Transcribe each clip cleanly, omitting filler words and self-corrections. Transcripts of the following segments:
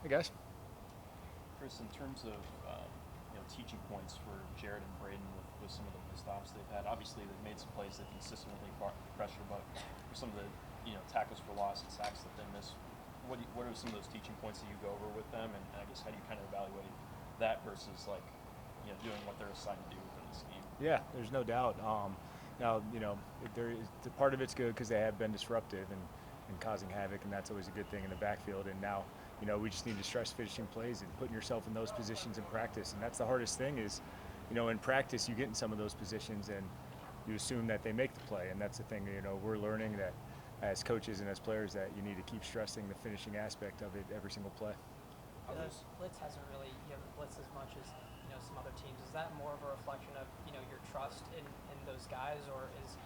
I guess. Chris, in terms of teaching points for Jared and Braden with some of the stops they've had, obviously they've made some plays that consistently pressure, but for some of the tackles for loss and sacks that they miss, what are some of those teaching points that you go over with them, and I guess how do you kind of evaluate that versus like doing what they're assigned to do within the scheme? Yeah, there's no doubt. Now, the part of it's good because they have been disruptive and causing havoc, and that's always a good thing in the backfield. And now, we just need to stress finishing plays and putting yourself in those positions in practice. And that's the hardest thing is, in practice you get in some of those positions and you assume that they make the play. And that's the thing, we're learning that as coaches and as players that you need to keep stressing the finishing aspect of it every single play. Blitz hasn't really, you haven't blitzed as much as some other teams. Is that more of a reflection of your trust in those guys, or is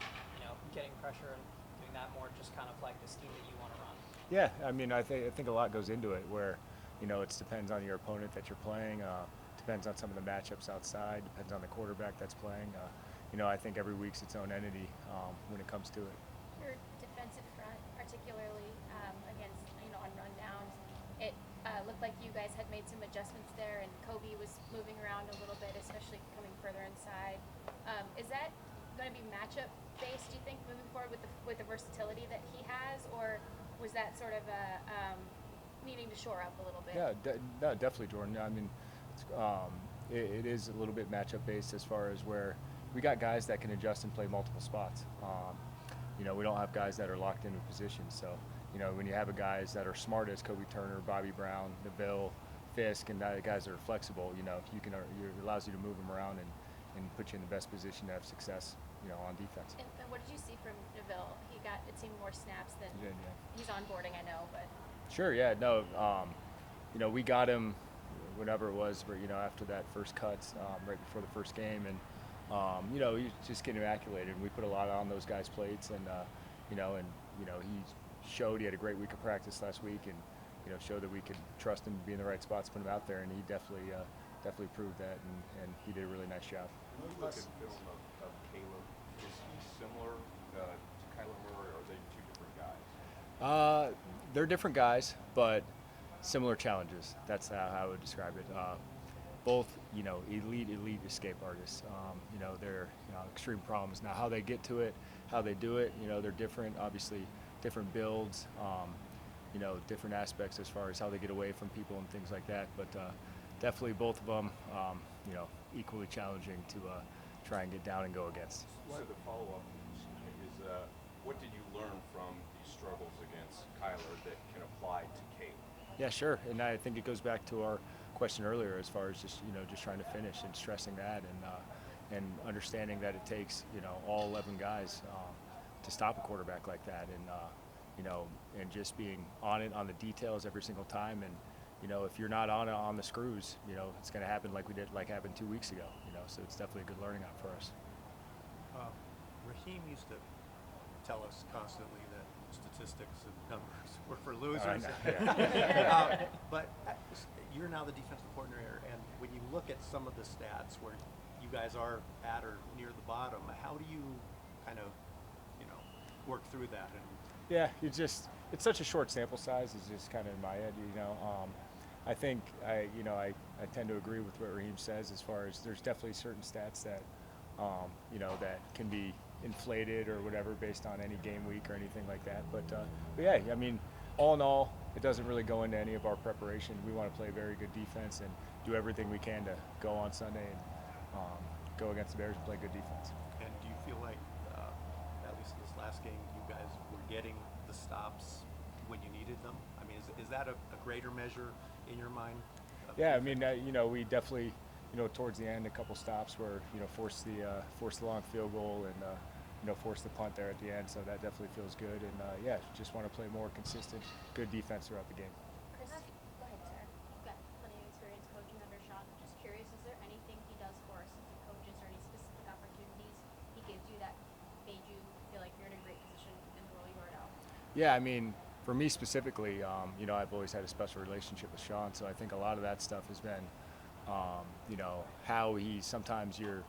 getting pressure and doing that more just kind of like the scheme that you want to run? Yeah, I mean, I think a lot goes into it where, it depends on your opponent that you're playing, depends on some of the matchups outside, depends on the quarterback that's playing. I think every week's its own entity when it comes to it. Your defensive front, particularly against, on rundowns, it looked like you guys had made some adjustments there, and Kobe was moving around a little bit, especially coming further inside. Is that going to be matchup based, do you think, moving forward with the versatility that he has, or was that sort of needing to shore up a little bit? Yeah, no, definitely, Jordan. I mean, it is a little bit matchup based as far as where we got guys that can adjust and play multiple spots. We don't have guys that are locked into positions. So, when you have guys that are smart as Kobe Turner, Bobby Brown, Neville, Fisk, and guys that are flexible, it allows you to move them around and put you in the best position to have success, on defense. And what did you see from Neville? He got, it seemed, more snaps than Yeah. he's onboarding, I know, but. Sure, yeah, no, we got him whenever it was, after that first cut, right before the first game, and he's just getting acclimated. And we put a lot on those guys' plates, and he showed he had a great week of practice last week, and showed that we could trust him to be in the right spots, put him out there, and he definitely proved that, and he did a really nice job. When you look at film of Caleb, is he similar to Kyler Murray, or are they two different guys? They're different guys, but similar challenges. That's how I would describe it. Both, elite escape artists. They're extreme problems. Now, how they get to it, how they do it, they're different. Obviously, different builds. Different aspects as far as how they get away from people and things like that. But definitely both of them, equally challenging to try and get down and go against. So the follow-up is, what did you learn from these struggles against Kyler that can apply to Caleb? Yeah, sure. And I think it goes back to our question earlier as far as just trying to finish and stressing that and understanding that it takes all 11 guys to stop a quarterback like that, and just being on it on the details every single time. And if you're not on it on the screws, it's going to happen like happened 2 weeks ago. So it's definitely a good learning out for us. Raheem used to tell us constantly that statistics and numbers were for losers. But you're now the defensive coordinator, and when you look at some of the stats where you guys are at or near the bottom, how do you kind of, work through that? And yeah, it's such a short sample size. It's just kind of in my head, I think I tend to agree with what Raheem says as far as there's definitely certain stats that, that can be inflated or whatever based on any game week or anything like that. But yeah, I mean, all in all, it doesn't really go into any of our preparation. We want to play very good defense and do everything we can to go on Sunday and go against the Bears and play good defense. And do you feel like, at least in this last game, you guys were getting the stops when you needed them? I mean, is that a greater measure in your mind? Yeah, I mean, we definitely, towards the end, a couple stops where, forced the long field goal and, forced the punt there at the end. So that definitely feels good. And, yeah, just want to play more consistent, good defense throughout the game. Chris, go ahead, Sarah. You've got plenty of experience coaching under Sean. Just curious, is there anything he does for assistant coaches or any specific opportunities he gives you that made you feel like you're in a great position in the role you are now? Yeah, I mean, for me specifically, I've always had a special relationship with Sean, so I think a lot of that stuff has been, how he sometimes you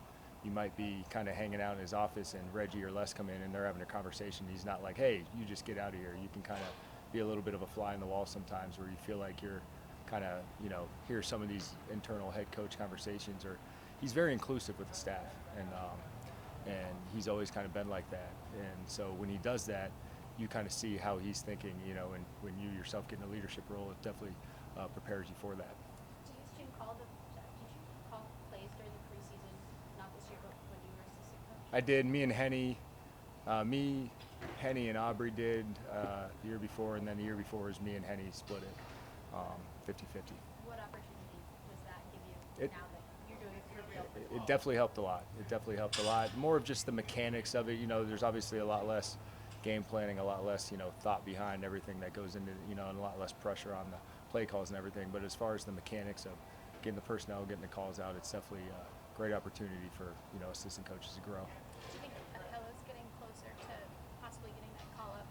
might be kind of hanging out in his office and Reggie or Les come in and they're having a conversation. He's not like, hey, you just get out of here. You can kind of be a little bit of a fly in the wall sometimes where you feel like you're, kind of, hear some of these internal head coach conversations. Or he's very inclusive with the staff, and he's always kind of been like that. And so when he does that, you kind of see how he's thinking, and when you yourself get in a leadership role, it definitely prepares you for that. Did you call plays during the preseason? Not this year, but when you were assistant coach? I did. Henny and Aubrey did the year before, and then the year before was me and Henny split it 50-50. What opportunity does that give you now that you're doing it for real? It definitely helped a lot. More of just the mechanics of it. There's obviously a lot less game planning, a lot less, thought behind everything that goes into, and a lot less pressure on the play calls and everything. But as far as the mechanics of getting the personnel, getting the calls out, it's definitely a great opportunity for, assistant coaches to grow. Do you think Akelo's getting closer to possibly getting that call up?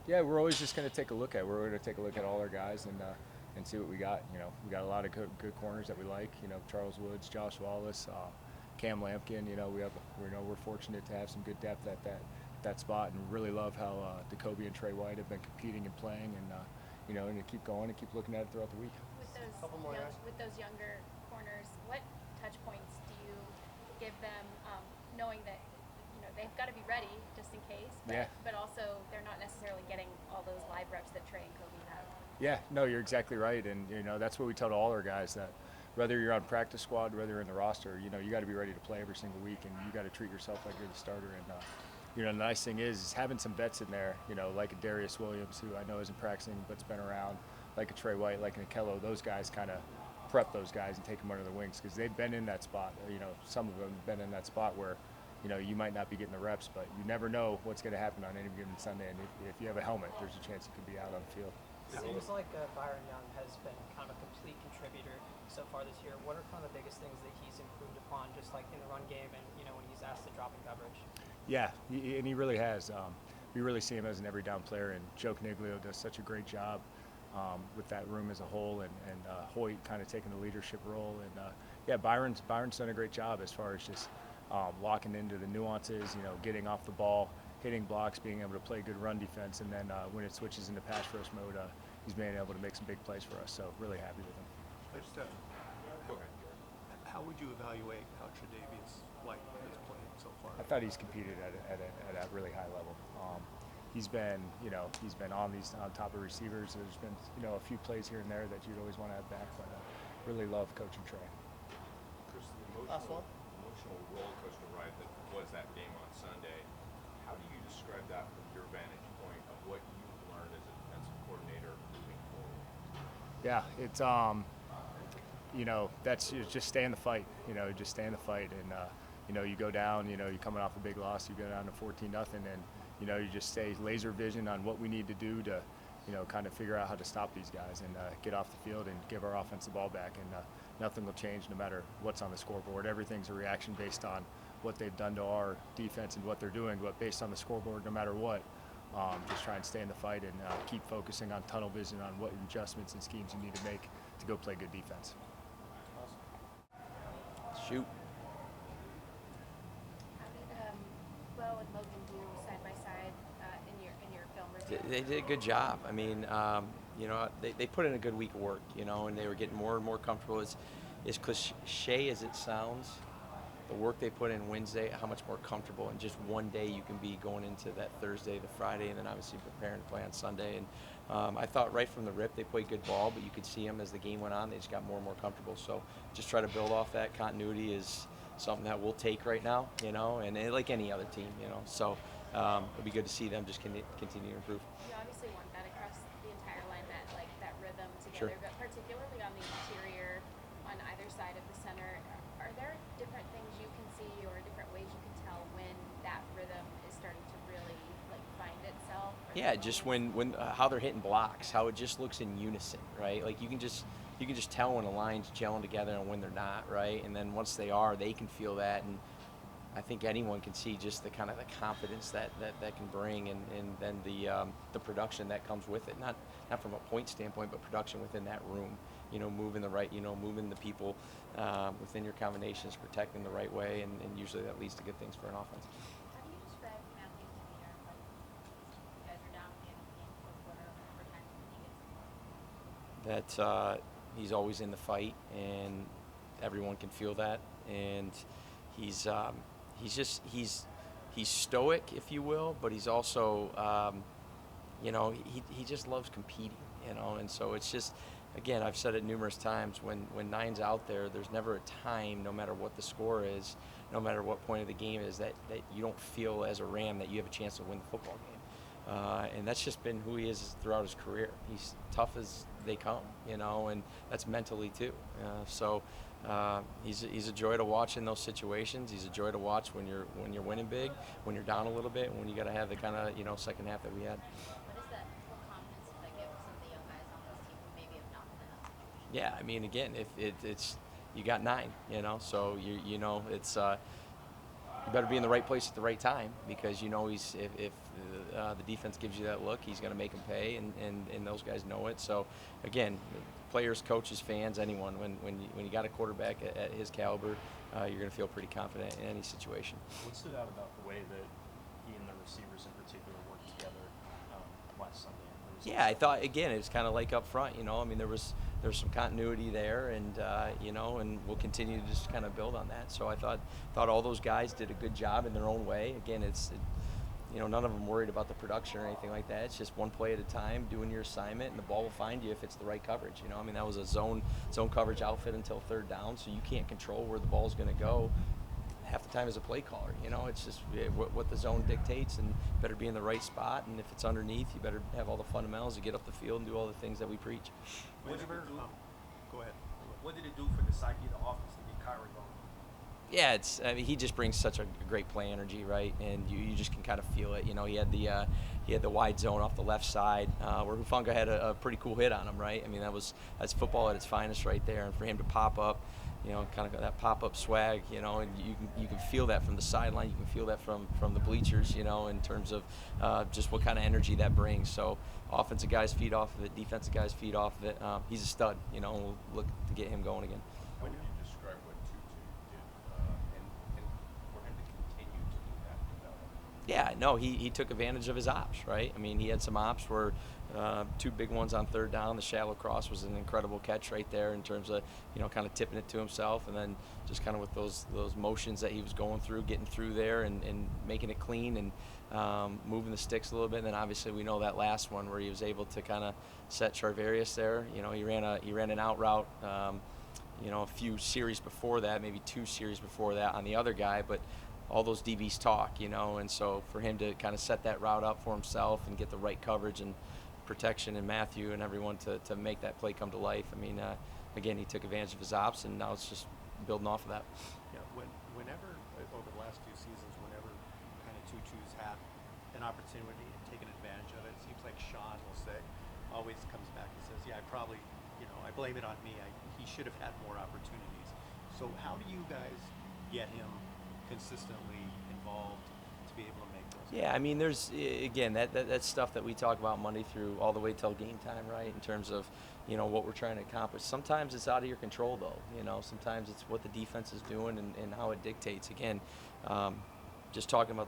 Yeah, we're always just going to take a look at. We're going to take a look at all our guys and see what we got. We got a lot of good corners that we like. Charles Woods, Josh Wallace, Cam Lampkin. We're fortunate to have some good depth at that spot, and really love how Jacoby and Trey White have been competing and playing, and and to keep going and keep looking at it throughout the week. With those younger corners, what touch points do you give them, knowing that they've got to be ready just in case, but also they're not necessarily getting all those live reps that Trey and Kobe have? Yeah, no, you're exactly right, and that's what we tell to all our guys, that whether you're on practice squad, whether you're in the roster, you got to be ready to play every single week, and you got to treat yourself like you're the starter. And the nice thing is having some vets in there, like a Darius Williams, who I know isn't practicing but's been around, like a Trey White, like an Akelo. Those guys kind of prep those guys and take them under the wings, because they've been in that spot. Some of them have been in that spot where you might not be getting the reps, but you never know what's going to happen on any given Sunday. And if you have a helmet, there's a chance you could be out on the field. It seems like Byron Young has been kind of a complete contributor so far this year. What are kind of the biggest things that he's improved upon, just like in the run game and when he's asked to drop in coverage? Yeah, and he really has. We really see him as an every down player, and Joe Caniglio does such a great job with that room as a whole, and Hoyt kind of taking the leadership role. And Byron's done a great job as far as just locking into the nuances, getting off the ball, hitting blocks, being able to play good run defense, and then when it switches into pass rush mode, he's been able to make some big plays for us. So really happy with him. Go ahead. How would you evaluate how Tre'Davious White has played so far? I thought he's competed at a really high level. He's been on top of receivers. There's been a few plays here and there that you'd always want to have back, but really love coaching Trey. Chris, the emotional roller coaster ride that was that game on Sunday, how do you describe that from your vantage point of what you've learned as a defensive coordinator moving forward? Yeah, it's that's just stay in the fight. Just stay in the fight, and you go down. You're coming off a big loss. You go down to 14-0, and you just stay laser vision on what we need to do to, kind of figure out how to stop these guys and get off the field and give our offense the ball back. And nothing will change no matter what's on the scoreboard. Everything's a reaction based on what they've done to our defense and what they're doing, but based on the scoreboard, no matter what, just try and stay in the fight and keep focusing on tunnel vision on what adjustments and schemes you need to make to go play good defense. Shoot. How did Bo and Logan do side by side in your film review? They did a good job. I mean, they put in a good week of work, and they were getting more and more comfortable. As cliche as it sounds, the work they put in Wednesday, how much more comfortable in just one day you can be going into that Thursday, the Friday, and then obviously preparing to play on Sunday. And I thought right from the rip they played good ball, but you could see them as the game went on, they just got more and more comfortable. So just try to build off that. Continuity is something that we'll take right now, and like any other team, So it'll be good to see them just continue to improve. You obviously want that across the entire line, that rhythm together, Sure. but particularly on the interior, on either side of the center. Are there different things you can see or different ways you can tell when that rhythm is starting to really find itself? Yeah, just when how they're hitting blocks, how it just looks in unison, right? Like you can just tell when a line's gelling together and when they're not, right? And then once they are, they can feel that, and I think anyone can see just the kind of the confidence that can bring, and then the production that comes with it. Not from a point standpoint, but production within that room. Moving moving the people within your combinations, protecting the right way, and usually that leads to good things for an offense. How do you describe Matthew's demeanor? You guys are down at the end of the game, fourth quarter, overtime, when he gets involved? that he's always in the fight, and everyone can feel that. And he's stoic, if you will, but he's also he just loves competing, and so it's just, again, I've said it numerous times, when Nine's out there, there's never a time, no matter what the score is, no matter what point of the game is, that you don't feel as a Ram that you have a chance to win the football game. And that's just been who he is throughout his career. He's tough as they come, and that's mentally too. He's a joy to watch in those situations. He's a joy to watch when you're winning big, when you're down a little bit, and when you got to have the kind of second half that we had. What confidence does that give some of the young guys on this team who maybe have not been in that situation? Yeah, I mean, again, if it's you got 9, so it's you better be in the right place at the right time, because if the defense gives you that look, he's going to make them pay, and those guys know it. So again, players, coaches, fans, anyone, when you got a quarterback at his caliber, you're going to feel pretty confident in any situation. What stood out about the way that he and the receivers in particular worked together last Sunday? Yeah, I thought, again, it was kind of like up front, I mean, there was some continuity there, and and we'll continue to just kind of build on that. So I thought all those guys did a good job in their own way. Again, none of them worried about the production or anything like that. It's just one play at a time, doing your assignment, and the ball will find you if it's the right coverage. I mean, that was a zone coverage outfit until third down, so you can't control where the ball's going to go half the time as a play caller. It's just what the zone dictates, and better be in the right spot. And if it's underneath, you better have all the fundamentals to get up the field and do all the things that we preach. Go ahead. What did it do for the psyche of the offense to get Kyrie going? Yeah, he just brings such a great play energy, right? And you just can kind of feel it. He had the wide zone off the left side where Hufanga had a pretty cool hit on him, right? I mean, that's football at its finest right there. And for him to pop up, kind of that pop-up swag, and you can feel that from the sideline. You can feel that from the bleachers, in terms of just what kind of energy that brings. So offensive guys feed off of it, defensive guys feed off of it. He's a stud, and we'll look to get him going again. How would you describe what Tutu did, and for him to continue to do that? Yeah, no, he took advantage of his ops, right? I mean, he had some ops where 2 big ones on third down. The shallow cross was an incredible catch right there in terms of, kind of tipping it to himself, and then just kind of with those motions that he was going through, getting through there and making it clean and moving the sticks a little bit. And then obviously we know that last one where he was able to kind of set Charvarius there. He ran an out route, a few series before that, maybe 2 series before that on the other guy, but all those DBs talk, and so for him to kind of set that route up for himself and get the right coverage and protection and Matthew and everyone to make that play come to life. I mean, again, he took advantage of his ops, and now it's just building off of that. Yeah, whenever over the last few seasons, whenever kind of Tutu's had an opportunity and taken advantage of it, it seems like Sean will say, always comes back and says, yeah, I probably, I blame it on me. He should have had more opportunities. So how do you guys get him consistently involved to be able to make those? Yeah, I mean, there's, again, that's stuff that we talk about Monday through all the way till game time, right, in terms of, what we're trying to accomplish. Sometimes it's out of your control, though. Sometimes it's what the defense is doing and how it dictates. Again, just talking about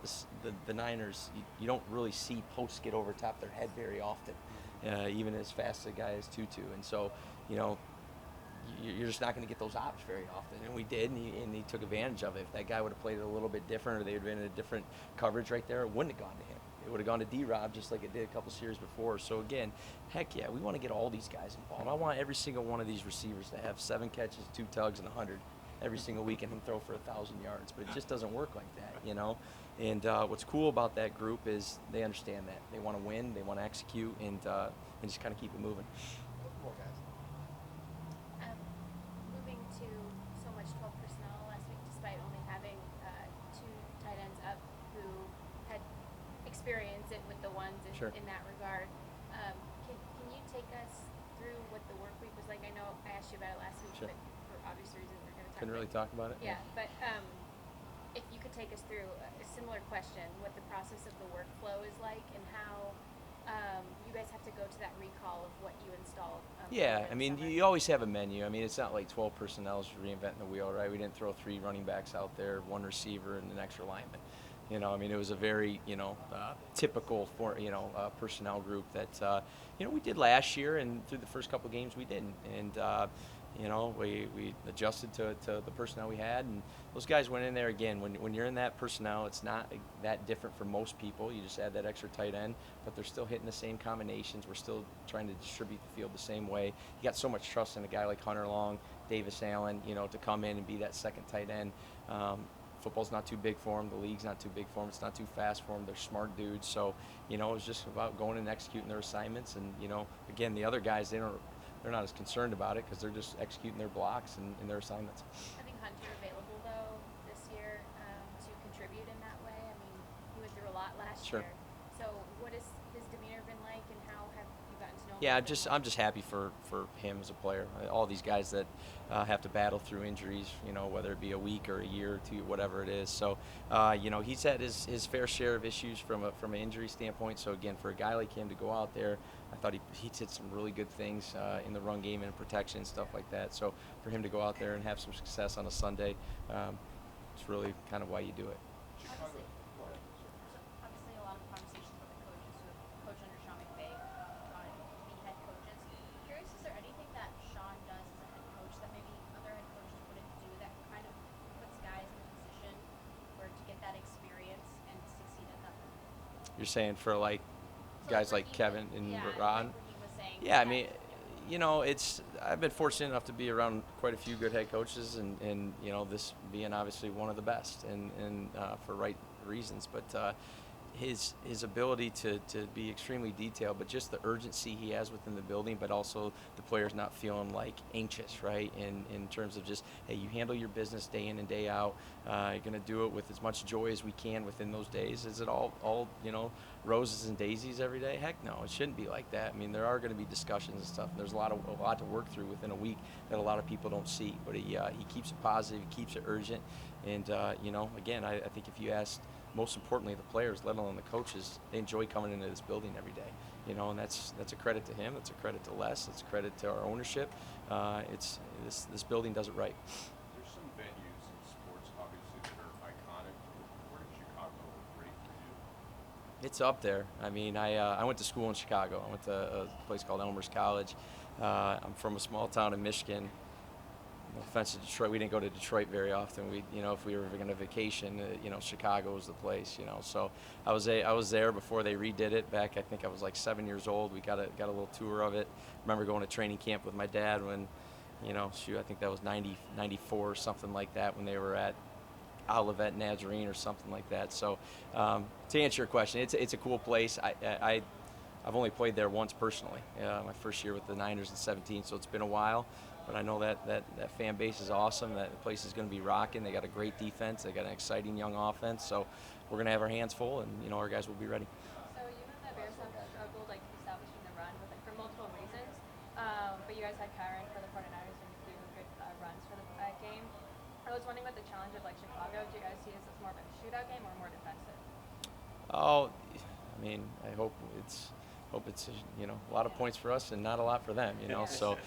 the Niners, you don't really see posts get over top their head very often, even as fast a guy as Tutu. And so, you're just not going to get those ops very often, and we did, and he took advantage of it. If that guy would have played it a little bit different, or they would have been in a different coverage right there, it wouldn't have gone to him. It would have gone to D-Rob just like it did a couple series before. So again, heck yeah, we want to get all these guys involved. I want every single one of these receivers to have 7 catches, 2 tugs, and 100 every single week, and him throw for 1,000 yards. But it just doesn't work like that, And what's cool about that group is they understand that. They want to win, they want to execute, and just kind of keep it moving. More guys. Moving to so much 12 personnel last week, despite only having 2 tight ends up who had experienced it with the ones Sure. in that regard. Can you take us through what the work week was like? I know I asked you about it last week, Sure. but for obvious reasons we're going to talk Couldn't really about talk about it. Yeah, but if you could take us through a similar question, what the process of the workflow is like, and how you guys have to go to that recall of what you installed. Yeah, over I mean, the summer. you always have a menu. I mean, it's not like 12 personnel is reinventing the wheel, right? We didn't throw 3 running backs out there, 1 receiver, and an extra lineman. You know, I mean, it was a very, typical personnel group that, we did last year, and through the first couple games we didn't. And, we adjusted to the personnel we had, and those guys went in there again. When you're in that personnel, it's not that different for most people. You just add that extra tight end, but they're still hitting the same combinations. We're still trying to distribute the field the same way. You got so much trust in a guy like Hunter Long, Davis Allen, to come in and be that second tight end. Football's not too big for them. The league's not too big for them. It's not too fast for them. They're smart dudes. So, it was just about going and executing their assignments. And, again, the other guys, they're not as concerned about it because they're just executing their blocks and their assignments. Having Hunter available, though, this year to contribute in that way, I mean, he went through a lot last Sure. year. So what has his demeanor been like, and how have you gotten to know him? Yeah, I'm just happy for him as a player. All these guys that have to battle through injuries, whether it be a week or a year or two, whatever it is. So, he's had his fair share of issues from an injury standpoint. So again, for a guy like him to go out there, I thought he did some really good things in the run game and protection and stuff like that. So for him to go out there and have some success on a Sunday, it's really kind of why you do it. Obviously, obviously a lot of conversations with the coaches who have coached under Sean McVay on being head coaches. Curious, is there anything that Sean does as a head coach that maybe other head coaches wouldn't do that kind of puts guys in a position where to get that experience and succeed at that level? You're saying for like So guys like Raheem Kevin was- and yeah, Ron? like Raheem was saying, Yeah, I that- mean, I've been fortunate enough to be around quite a few good head coaches, and this being obviously one of the best, and for right reasons. But his ability to be extremely detailed, but just the urgency he has within the building, but also the players not feeling like anxious, right? In terms of just, hey, you handle your business day in and day out. You're going to do it with as much joy as we can within those days. Is it all roses and daisies every day? Heck no, it shouldn't be like that. I mean, there are going to be discussions and stuff, and there's a lot to work through within a week that a lot of people don't see. But he keeps it positive, he keeps it urgent, and again, I think if you ask, most importantly, the players, let alone the coaches, they enjoy coming into this building every day. And that's a credit to him. That's a credit to Les. It's a credit to our ownership. This building does it right. There's some venues in sports, obviously, that are iconic. Where did Chicago rate for you? It's up there. I mean, I went to school in Chicago. I went to a place called Elmer's College. I'm from a small town in Michigan. No offense to Detroit, we didn't go to Detroit very often. If we were going to vacation, Chicago was the place. So I was there before they redid it. Back, I think I was like 7 years old. We got a little tour of it. Remember going to training camp with my dad when, I think that was 94 or something like that, when they were at Olivet Nazarene or something like that. So to answer your question, it's a cool place. I've only played there once personally. My first year with the Niners in 17, so it's been a while. But I know that fan base is awesome. That place is going to be rocking. They got a great defense. They got an exciting young offense. So we're going to have our hands full, and our guys will be ready. So you know that Bears have struggled establishing the run for multiple reasons, but you guys had Kyron for the 49ers and a few good runs for the game. I was wondering about the challenge of Chicago. Do you guys see this as more of a shootout game or more defensive? Oh, I mean, I hope it's a lot of points for us and not a lot for them. So,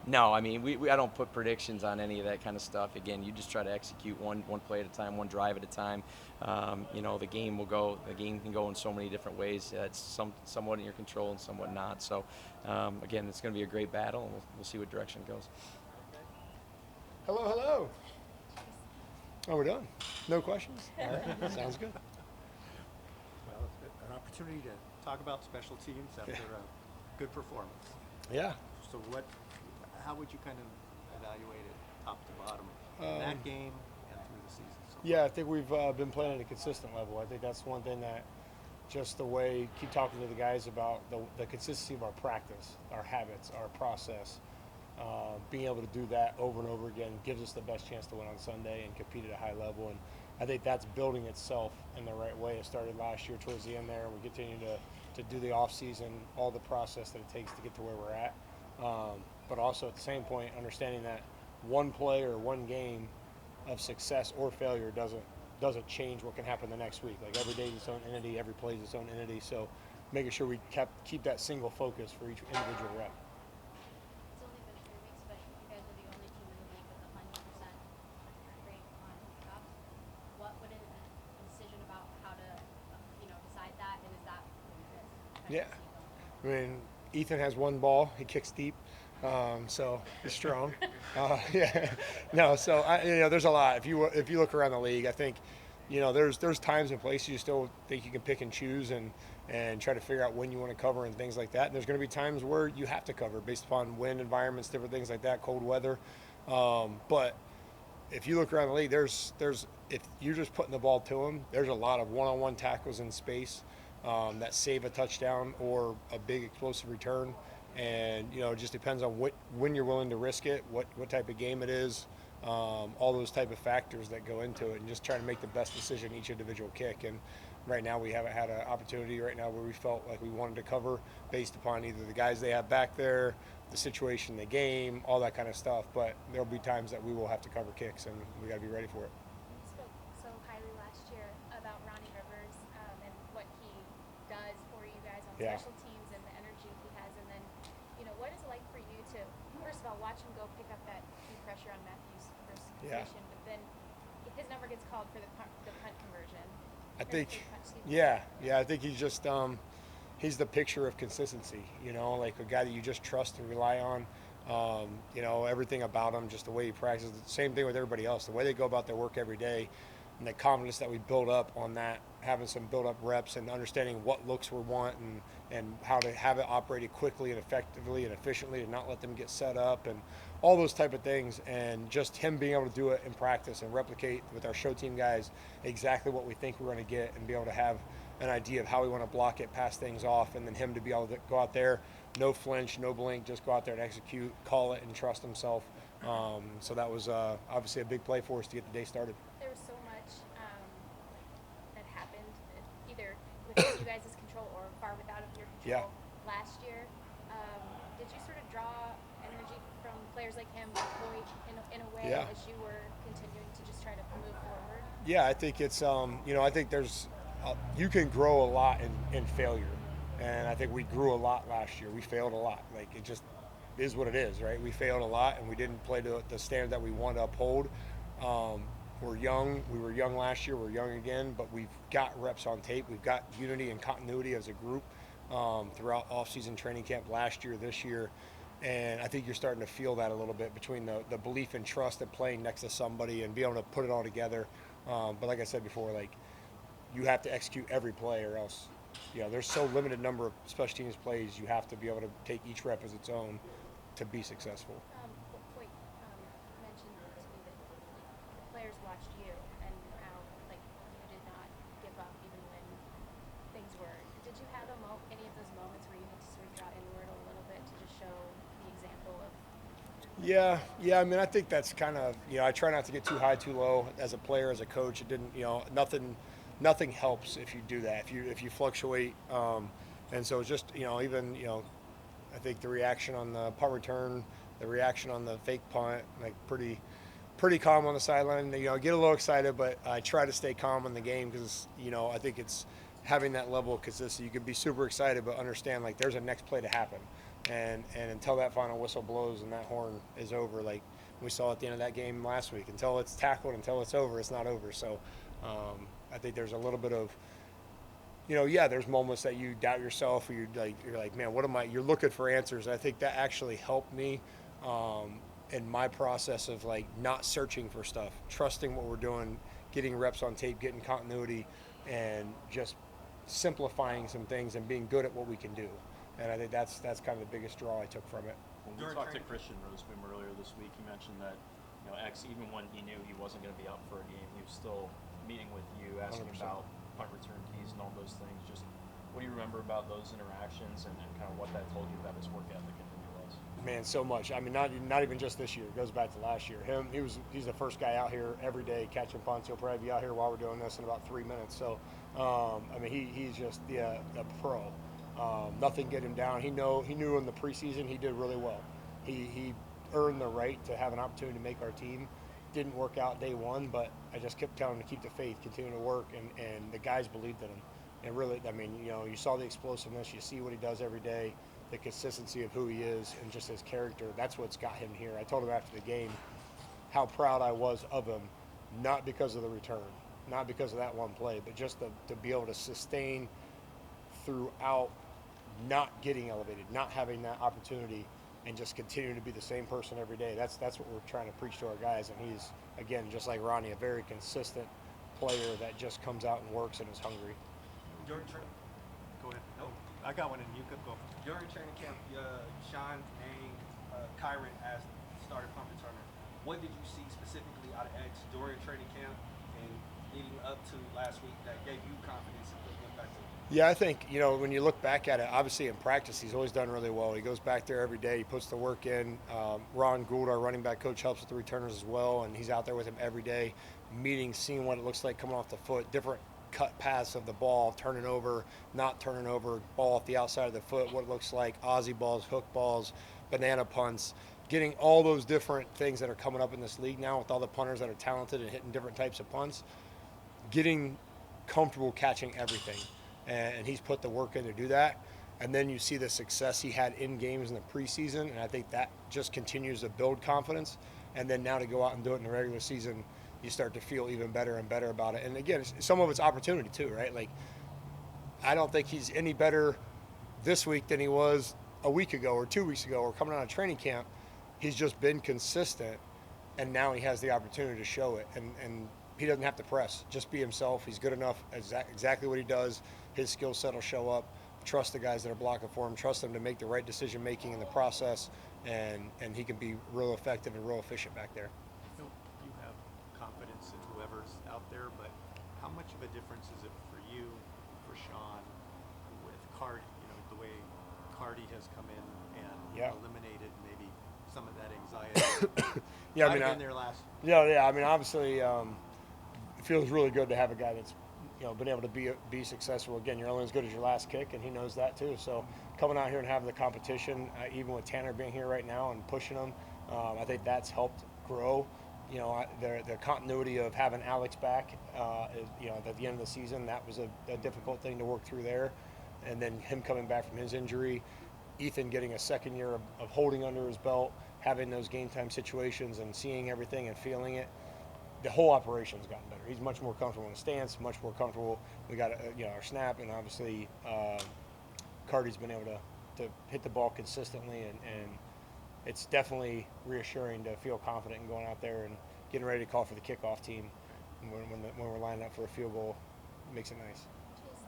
no, I mean, I don't put predictions on any of that kind of stuff. Again, you just try to execute one play at a time, one drive at a time. The game can go in so many different ways. It's somewhat in your control and somewhat not. So, again, it's going to be a great battle, and we'll see what direction it goes. Hello. Oh, we're done. No questions? All right. Sounds good. Well, it's an opportunity to talk about special teams after a good performance. Yeah. So how would you kind of evaluate it top to bottom in that game and through the season? So Yeah, I think we've been playing at a consistent level. I think that's one thing that just the way, keep talking to the guys about the consistency of our practice, our habits, our process. Being able to do that over and over again gives us the best chance to win on Sunday and compete at a high level. And I think that's building itself in the right way. It started last year towards the end there, and we continue to do the off season, all the process that it takes to get to where we're at. But also at the same point, understanding that one play or one game of success or failure doesn't change what can happen the next week. Like every day is its own entity, every play is its own entity. So making sure we keep that single focus for each individual rep. It's only been 3 weeks, but you guys are the only team in the league with 100% rate on stops. What would it Yeah. I mean, Ethan has one ball. He kicks deep, so he's strong. Yeah. No, so there's a lot. If you look around the league, I think, there's times and places you still think you can pick and choose and try to figure out when you want to cover and things like that. And there's going to be times where you have to cover based upon wind environments, different things like that, cold weather. But if you look around the league, there's if you're just putting the ball to them, there's a lot of one-on-one tackles in space that save a touchdown or a big explosive return. And it just depends on when you're willing to risk it, what type of game it is, all those type of factors that go into it, and just trying to make the best decision each individual kick. And right now we haven't had an opportunity right now where we felt like we wanted to cover based upon either the guys they have back there, the situation, the game, all that kind of stuff. But there'll be times that we will have to cover kicks, and we got to be ready for it. You spoke so highly last year about Ronnie Rivers and what he does for you guys on Yeah. special teams and the energy he has. And then, what is it like for you to, first of all, watch him go pick up that key pressure on Matthew's first Yeah. completion, but then his number gets called for the punt conversion. I think, I think he's just he's the picture of consistency. Like a guy that you just trust and rely on. Everything about him, just the way he practices. The same thing with everybody else. The way they go about their work every day, and the confidence that we build up on that, having some build up reps and understanding what looks we want and how to have it operated quickly and effectively and efficiently, and not let them get set up and all those type of things. And just him being able to do it in practice and replicate with our show team guys exactly what we think we're going to get, and be able to have an idea of how we want to block it, pass things off, and then him to be able to go out there, no flinch, no blink, just go out there and execute, call it, and trust himself. So that was obviously a big play for us to get the day started. There was so much that happened, either within you guys' control or far without of your control last year. Did you sort of draw energy from players like him, like Hoyt, in a way as you were continuing to just try to move forward? Yeah, I think it's I think there's you can grow a lot in failure, and I think we grew a lot last year. We failed a lot. Like, it just is what it is, right? We failed a lot, and we didn't play to the standard that we want to uphold. We're young. We were young last year. We're young again, but we've got reps on tape. We've got unity and continuity as a group throughout off-season training camp last year, this year. And I think you're starting to feel that a little bit between the belief and trust of playing next to somebody and be able to put it all together. But like I said before, like, you have to execute every play, or else, there's so limited number of special teams plays. You have to be able to take each rep as its own to be successful. Hoyt mentioned to me that the players watched you and how, like, you did not give up even when things were. Did you have any of those moments where you had to sort of draw inward a little bit to just show the example of? Yeah. I mean, I think that's kind of, I try not to get too high, too low as a player, as a coach. It didn't, nothing helps if you do that, if you fluctuate. And so just, even, I think the reaction on the punt return, the reaction on the fake punt, like pretty calm on the sideline. Get a little excited, but I try to stay calm in the game because, I think it's having that level of consistency. You can be super excited, but understand, like, there's a next play to happen. And until that final whistle blows and that horn is over, like we saw at the end of that game last week, until it's tackled, until it's over, it's not over. So I think there's a little bit of, there's moments that you doubt yourself, or you're like, man, what am I? You're looking for answers. And I think that actually helped me in my process of, like, not searching for stuff, trusting what we're doing, getting reps on tape, getting continuity, and just simplifying some things and being good at what we can do. And I think that's kind of the biggest draw I took from it. When we talked to Christian Roseman earlier this week, he mentioned that, X, even when he knew he wasn't going to be out for a game, he was still meeting with you, asking 100%. about punt return keys and all those things. Just what do you remember about those interactions and kind of what that told you about his work ethic and who he was? Man, so much. I mean, not even just this year. It goes back to last year. He's the first guy out here every day catching punts. He'll probably be out here while we're doing this in about 3 minutes. So, I mean, he's just a pro. Nothing get him down. He knew in the preseason he did really well. He earned the right to have an opportunity to make our team. Didn't work out day one, but I just kept telling him to keep the faith, continue to work, and the guys believed in him. And really, I mean, you saw the explosiveness. You see what he does every day, the consistency of who he is, and just his character. That's what's got him here. I told him after the game how proud I was of him, not because of the return, not because of that one play, but just to be able to sustain throughout not getting elevated, not having that opportunity, and just continuing to be the same person every day. That's what we're trying to preach to our guys. And he's, again, just like Ronnie, a very consistent player that just comes out and works and is hungry. During training, Go ahead. Nope. I got one, and you could go. during training camp, Sean named Kyron as starting punt returner. What did you see specifically out of X during training camp and leading up to last week that gave you confidence in putting him back there? Yeah, I think, when you look back at it, obviously in practice, he's always done really well. He goes back there every day. He puts the work in. Ron Gould, our running back coach, helps with the returners as well, and he's out there with him every day, meeting, seeing what it looks like coming off the foot, different cut paths of the ball, turning over, not turning over, ball off the outside of the foot, what it looks like, Aussie balls, hook balls, banana punts, getting all those different things that are coming up in this league now with all the punters that are talented and hitting different types of punts, getting comfortable catching everything. And he's put the work in to do that. And then you see the success he had in games in the preseason, and I think that just continues to build confidence. And then now to go out and do it in the regular season, you start to feel even better and better about it. And again, some of it's opportunity too, right? Like, I don't think he's any better this week than he was a week ago or 2 weeks ago or coming out of training camp. He's just been consistent, and now he has the opportunity to show it. And he doesn't have to press. Just be himself. He's good enough, exactly what he does. His skill set will show up. Trust the guys that are blocking for him. Trust them to make the right decision making in the process, and he can be real effective and real efficient back there. You have confidence in whoever's out there, but how much of a difference is it for you, for Sean, with Cardi? The way Cardi has come in and eliminated maybe some of that anxiety. Yeah, I've been there last. Yeah. I mean, obviously, it feels really good to have a guy that's been able to be successful. Again, you're only as good as your last kick, and he knows that too. So coming out here and having the competition, even with Tanner being here right now and pushing him, I think that's helped grow. The continuity of having Alex back, at the end of the season, that was a difficult thing to work through there. And then him coming back from his injury, Ethan getting a second year of holding under his belt, having those game time situations and seeing everything and feeling it. The whole operation's gotten better. He's much more comfortable in the stance, much more comfortable. We got our snap, and obviously Cardi's been able to hit the ball consistently, and it's definitely reassuring to feel confident in going out there and getting ready to call for the kickoff team when we're lining up for a field goal. It makes it nice. Chase,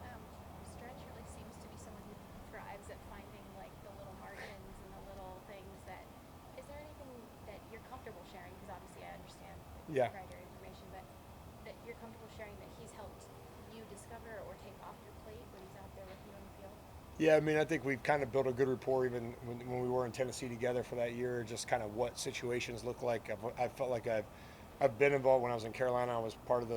Stretch really seems to be someone who thrives at finding like the little margins and the little things that. Is there anything that you're comfortable sharing? Because obviously I understand proprietary information, but that you're comfortable sharing that he's helped you discover or take off your plate when he's out there with you on the field? Yeah, I mean, I think we've kind of built a good rapport even when we were in Tennessee together for that year, just kind of what situations look like. I felt like I've been involved when I was in Carolina. I was part of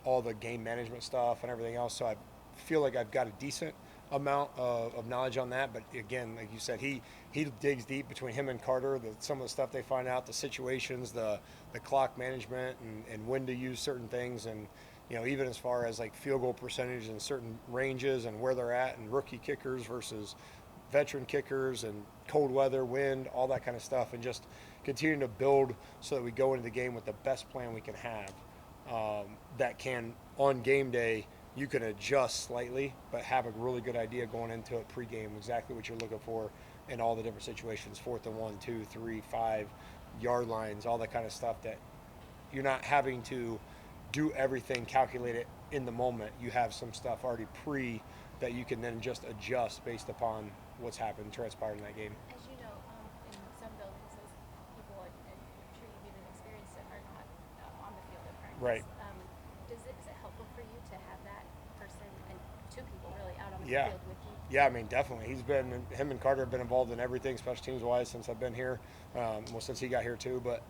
all the game management stuff and everything else, so I feel like I've got a decent amount of knowledge on that. But again, like you said, he digs deep between him and Carter, some of the stuff they find out, the situations, the clock management, and when to use certain things, and even as far as like field goal percentage and certain ranges and where they're at, and rookie kickers versus veteran kickers, and cold weather, wind, all that kind of stuff, and just continuing to build so that we go into the game with the best plan we can have. That can, on game day, you can adjust slightly, but have a really good idea going into it pregame, exactly what you're looking for in all the different situations, 4th and 1, 2, 3, 5, yard lines, all that kind of stuff, that you're not having to do everything calculated in the moment. You have some stuff already that you can then just adjust based upon what's happened, transpired in that game. As you know, in some buildings, those people, and I'm sure you've even experienced it, are not on the field at practice. Right. Is it helpful for you to have that person and two people really out on the Yeah. field with you? Yeah, I mean, definitely. Him and Carter have been involved in everything, special teams wise, since I've been here. Since he got here too. But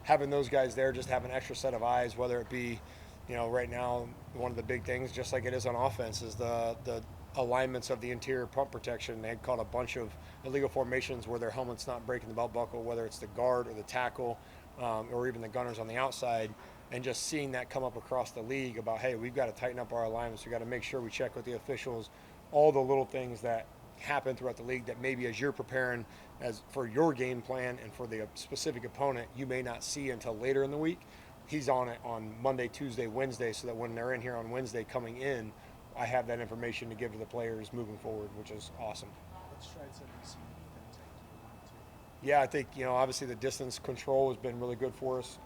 having those guys there, just have an extra set of eyes, whether it be, right now, one of the big things, just like it is on offense, is the alignments of the interior pump protection. They had caught a bunch of illegal formations where their helmet's not breaking the belt buckle, whether it's the guard or the tackle, or even the gunners on the outside. And just seeing that come up across the league about, hey, we've got to tighten up our alignments. We've got to make sure we check with the officials, all the little things that happen throughout the league that maybe as you're preparing as for your game plan and for the specific opponent, you may not see until later in the week. He's on it on Monday, Tuesday, Wednesday, so that when they're in here on Wednesday coming in, I have that information to give to the players moving forward, which is awesome. What strides have you seen them take to Yeah, I think, obviously the distance control has been really good for us.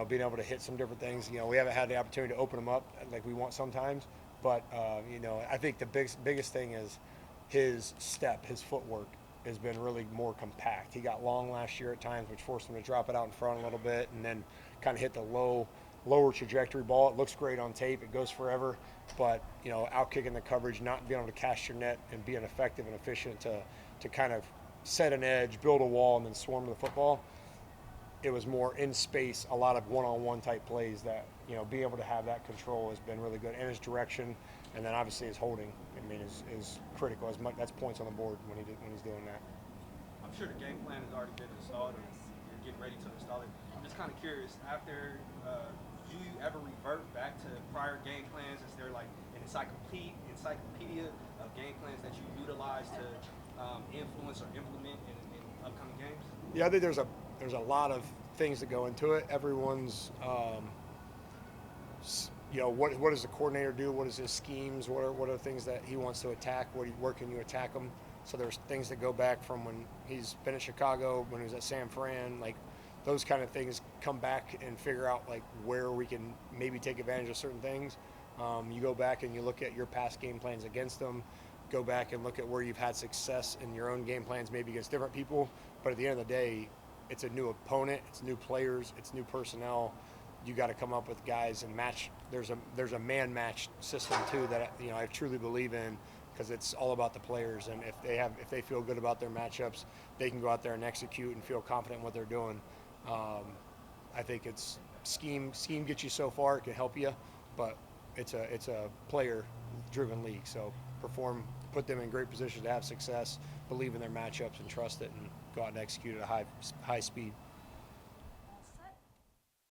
Being able to hit some different things. We haven't had the opportunity to open them up like we want sometimes, but I think the biggest thing is his step, his footwork has been really more compact. He got long last year at times, which forced him to drop it out in front a little bit, and then kind of hit the lower trajectory ball. It looks great on tape. It goes forever, but out kicking the coverage, not being able to cast your net and being effective and efficient to kind of set an edge, build a wall, and then swarm the football. It was more in space, a lot of one-on-one type plays that, being able to have that control has been really good. And his direction, and then obviously his holding, is critical. That's points on the board when he's doing that. I'm sure the game plan has already been installed, and you're getting ready to install it. I'm just kind of curious, after, do you ever revert back to prior game plans? Is there like an encyclopedia of game plans that you utilize to influence or implement in upcoming games? Yeah, I think there's a lot of things that go into it. Everyone's, what does the coordinator do? What is his schemes? What are things that he wants to attack? Where can you attack them? So there's things that go back from when he's been at Chicago, when he was at San Fran, like those kind of things come back and figure out like where we can maybe take advantage of certain things. You go back and you look at your past game plans against them. Go back and look at where you've had success in your own game plans, maybe against different people. But at the end of the day, it's a new opponent, it's new players, it's new personnel. You got to come up with guys and match. There's a man match system too that I truly believe in, because it's all about the players. And if they feel good about their matchups, they can go out there and execute and feel confident in what they're doing. I think it's scheme gets you so far. It can help you, but it's a player-driven league. So perform, put them in great positions to have success, believe in their matchups, and trust it, and go out and execute at a high speed.